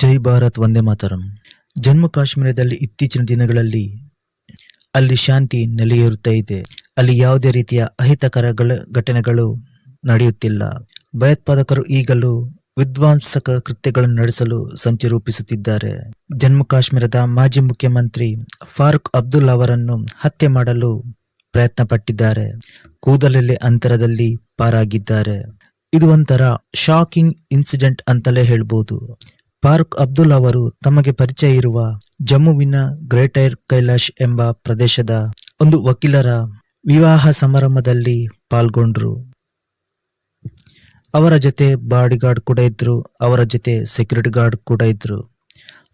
ಜೈ ಭಾರತ್ ವಂದೇ ಮಾತರಂ. ಜಮ್ಮು ಕಾಶ್ಮೀರದಲ್ಲಿ ಇತ್ತೀಚಿನ ದಿನಗಳಲ್ಲಿ ಅಲ್ಲಿ ಶಾಂತಿ ನೆಲೆಯೂರುತ್ತಾ ಇದೆ. ಅಲ್ಲಿ ಯಾವುದೇ ರೀತಿಯ ಅಹಿತಕರ ಘಟನೆಗಳು ನಡೆಯುತ್ತಿಲ್ಲ. ಭಯೋತ್ಪಾದಕರು ಈಗಲೂ ವಿಧ್ವಂಸಕ ಕೃತ್ಯಗಳನ್ನು ನಡೆಸಲು ಸಂಚು ರೂಪಿಸುತ್ತಿದ್ದಾರೆ. ಜಮ್ಮು ಕಾಶ್ಮೀರದ ಮಾಜಿ ಮುಖ್ಯಮಂತ್ರಿ ಫಾರೂಕ್ ಅಬ್ದುಲ್ಲಾ ಅವರನ್ನು ಹತ್ಯೆ ಮಾಡಲು ಪ್ರಯತ್ನ ಪಟ್ಟಿದ್ದಾರೆ. ಕೂದಲಲ್ಲೇ ಅಂತರದಲ್ಲಿ ಪಾರಾಗಿದ್ದಾರೆ. ಇದು ಒಂಥರ ಶಾಕಿಂಗ್ ಇನ್ಸಿಡೆಂಟ್ ಅಂತಲೇ ಹೇಳ್ಬೋದು. ಫಾರೂಕ್ ಅಬ್ದುಲ್ಲಾ ಅವರು ತಮಗೆ ಪರಿಚಯ ಇರುವ ಜಮ್ಮುವಿನ ಗ್ರೇಟರ್ ಕೈಲಾಶ್ ಎಂಬ ಪ್ರದೇಶದ ಒಂದು ವಕೀಲರ ವಿವಾಹ ಸಮಾರಂಭದಲ್ಲಿ ಪಾಲ್ಗೊಂಡ್ರು. ಅವರ ಜೊತೆ ಬಾಡಿ ಗಾರ್ಡ್ ಕೂಡ ಇದ್ರು, ಅವರ ಜೊತೆ ಸೆಕ್ಯೂರಿಟಿ ಗಾರ್ಡ್ ಕೂಡ ಇದ್ರು.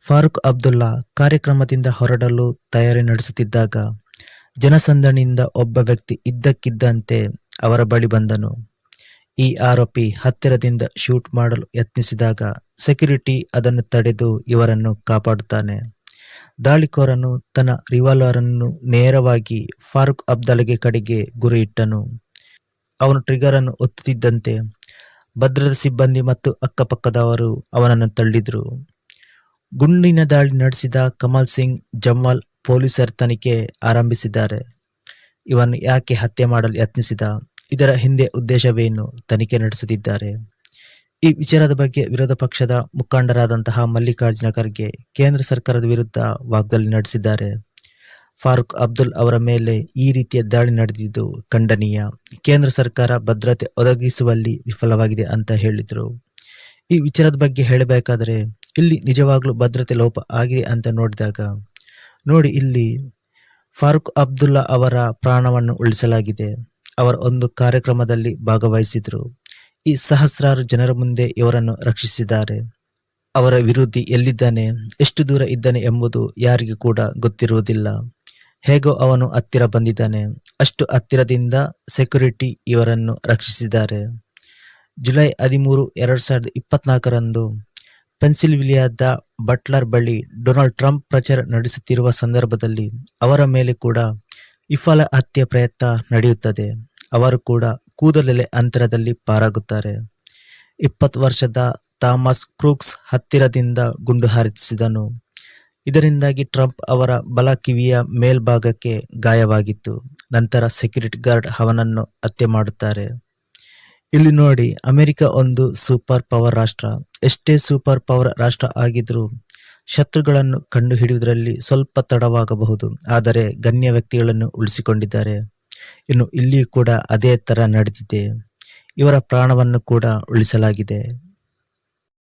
ಫಾರೂಕ್ ಅಬ್ದುಲ್ಲಾ ಕಾರ್ಯಕ್ರಮದಿಂದ ಹೊರಡಲು ತಯಾರಿ ನಡೆಸುತ್ತಿದ್ದಾಗ ಜನಸಂದಣಿಯಿಂದ ಒಬ್ಬ ವ್ಯಕ್ತಿ ಇದ್ದಕ್ಕಿದ್ದಂತೆ ಅವರ ಬಳಿ ಬಂದನು. ಈ ಆರೋಪಿ ಹತ್ತಿರದಿಂದ ಶೂಟ್ ಮಾಡಲು ಯತ್ನಿಸಿದಾಗ ಸೆಕ್ಯೂರಿಟಿ ಅದನ್ನು ತಡೆದು ಇವರನ್ನು ಕಾಪಾಡುತ್ತಾನೆ. ದಾಳಿಕೋರನು ತನ್ನ ರಿವಾಲ್ವರ್ ಅನ್ನು ನೇರವಾಗಿ ಫಾರೂಕ್ ಅಬ್ದುಲ್ಲಾಗೆ ಕಡೆಗೆ ಗುರಿ ಇಟ್ಟನು. ಅವನು ಟ್ರಿಗರ್ ಅನ್ನು ಒತ್ತುತ್ತಿದ್ದಂತೆ ಭದ್ರತಾ ಸಿಬ್ಬಂದಿ ಮತ್ತು ಅಕ್ಕಪಕ್ಕದವರು ಅವನನ್ನು ತಳ್ಳಿದ್ರು. ಗುಂಡಿನ ದಾಳಿ ನಡೆಸಿದ ಕಮಲ್ ಸಿಂಗ್ ಜಮ್ವಾಲ್ ಪೊಲೀಸರು ತನಿಖೆ ಆರಂಭಿಸಿದ್ದಾರೆ. ಇವನು ಯಾಕೆ ಹತ್ಯೆ ಮಾಡಲು ಯತ್ನಿಸಿದ, ಇದರ ಹಿಂದೆ ಉದ್ದೇಶವೇನು, ತನಿಖೆ ನಡೆಸುತ್ತಿದ್ದಾರೆ. ಈ ವಿಚಾರದ ಬಗ್ಗೆ ವಿರೋಧ ಪಕ್ಷದ ಮುಖಂಡರಾದಂತಹ ಮಲ್ಲಿಕಾರ್ಜುನ ಖರ್ಗೆ ಕೇಂದ್ರ ಸರ್ಕಾರದ ವಿರುದ್ಧ ವಾಗ್ದಾಳಿ ನಡೆಸಿದ್ದಾರೆ. ಫಾರೂಕ್ ಅಬ್ದುಲ್ಲಾ ಅವರ ಮೇಲೆ ಈ ರೀತಿಯ ದಾಳಿ ನಡೆದಿದ್ದು ಖಂಡನೀಯ. ಕೇಂದ್ರ ಸರ್ಕಾರ ಭದ್ರತೆ ಒದಗಿಸುವಲ್ಲಿ ವಿಫಲವಾಗಿದೆ ಅಂತ ಹೇಳಿದ್ರು. ಈ ವಿಚಾರದ ಬಗ್ಗೆ ಹೇಳಬೇಕಾದರೆ ಇಲ್ಲಿ ನಿಜವಾಗ್ಲೂ ಭದ್ರತೆ ಲೋಪ ಆಗಿದೆ ಅಂತ ನೋಡಿ ಇಲ್ಲಿ ಫಾರೂಕ್ ಅಬ್ದುಲ್ಲಾ ಅವರ ಪ್ರಾಣವನ್ನು ಉಳಿಸಲಾಗಿದೆ. ಅವರ ಒಂದು ಕಾರ್ಯಕ್ರಮದಲ್ಲಿ ಭಾಗವಹಿಸಿದ್ರು. ಈ ಸಹಸ್ರಾರು ಜನರ ಮುಂದೆ ಇವರನ್ನು ರಕ್ಷಿಸಿದ್ದಾರೆ. ಅವರ ವಿರೋಧಿ ಎಲ್ಲಿದ್ದಾನೆ, ಎಷ್ಟು ದೂರ ಇದ್ದಾನೆ ಎಂಬುದು ಯಾರಿಗೂ ಕೂಡ ಗೊತ್ತಿರುವುದಿಲ್ಲ. ಹೇಗೋ ಅವನು ಹತ್ತಿರ ಬಂದಿದ್ದಾನೆ. ಅಷ್ಟು ಹತ್ತಿರದಿಂದ ಸೆಕ್ಯೂರಿಟಿ ಇವರನ್ನು ರಕ್ಷಿಸಿದ್ದಾರೆ. ಜುಲೈ 13, 2024ರಂದು ಪೆನ್ಸಿಲ್ವೇನಿಯಾದ ಬಟ್ಲರ್ ಬಳಿ ಡೊನಾಲ್ಡ್ ಟ್ರಂಪ್ ಪ್ರಚಾರ ನಡೆಸುತ್ತಿರುವ ಸಂದರ್ಭದಲ್ಲಿ ಅವರ ಮೇಲೆ ಕೂಡ ವಿಫಲ ಹತ್ಯೆ ಪ್ರಯತ್ನ ನಡೆಯುತ್ತದೆ. ಅವರು ಕೂಡ ಕೂದಲಲ್ಲೇ ಅಂತರದಲ್ಲಿ ಪಾರಾಗುತ್ತಾರೆ. 20 ವರ್ಷದ ಥಾಮಸ್ ಕ್ರೂಕ್ಸ್ ಹತ್ತಿರದಿಂದ ಗುಂಡು ಹಾರಿಸಿದನು. ಇದರಿಂದಾಗಿ ಟ್ರಂಪ್ ಅವರ ಬಲ ಕಿವಿಯ ಮೇಲ್ಭಾಗಕ್ಕೆ ಗಾಯವಾಗಿತ್ತು. ನಂತರ ಸೆಕ್ಯೂರಿಟಿ ಗಾರ್ಡ್ ಅವನನ್ನು ಹತ್ಯೆ ಮಾಡುತ್ತಾರೆ. ಇಲ್ಲಿ ನೋಡಿ, ಅಮೆರಿಕ ಒಂದು ಸೂಪರ್ ಪವರ್ ರಾಷ್ಟ್ರ. ಎಷ್ಟೇ ಸೂಪರ್ ಪವರ್ ರಾಷ್ಟ್ರ ಆಗಿದ್ರೂ ಶತ್ರುಗಳನ್ನು ಕಂಡುಹಿಡಿಯುವುದರಲ್ಲಿ ಸ್ವಲ್ಪ ತಡವಾಗಬಹುದು, ಆದರೆ ಗಣ್ಯ ವ್ಯಕ್ತಿಗಳನ್ನು ಉಳಿಸಿಕೊಂಡಿದ್ದಾರೆ. ಇನ್ನು ಇಲ್ಲಿಯೂ ಕೂಡ ಅದೇ ತರ ನಡೆದಿದೆ. ಇವರ ಪ್ರಾಣವನ್ನು ಕೂಡ ಉಳಿಸಲಾಗಿದೆ.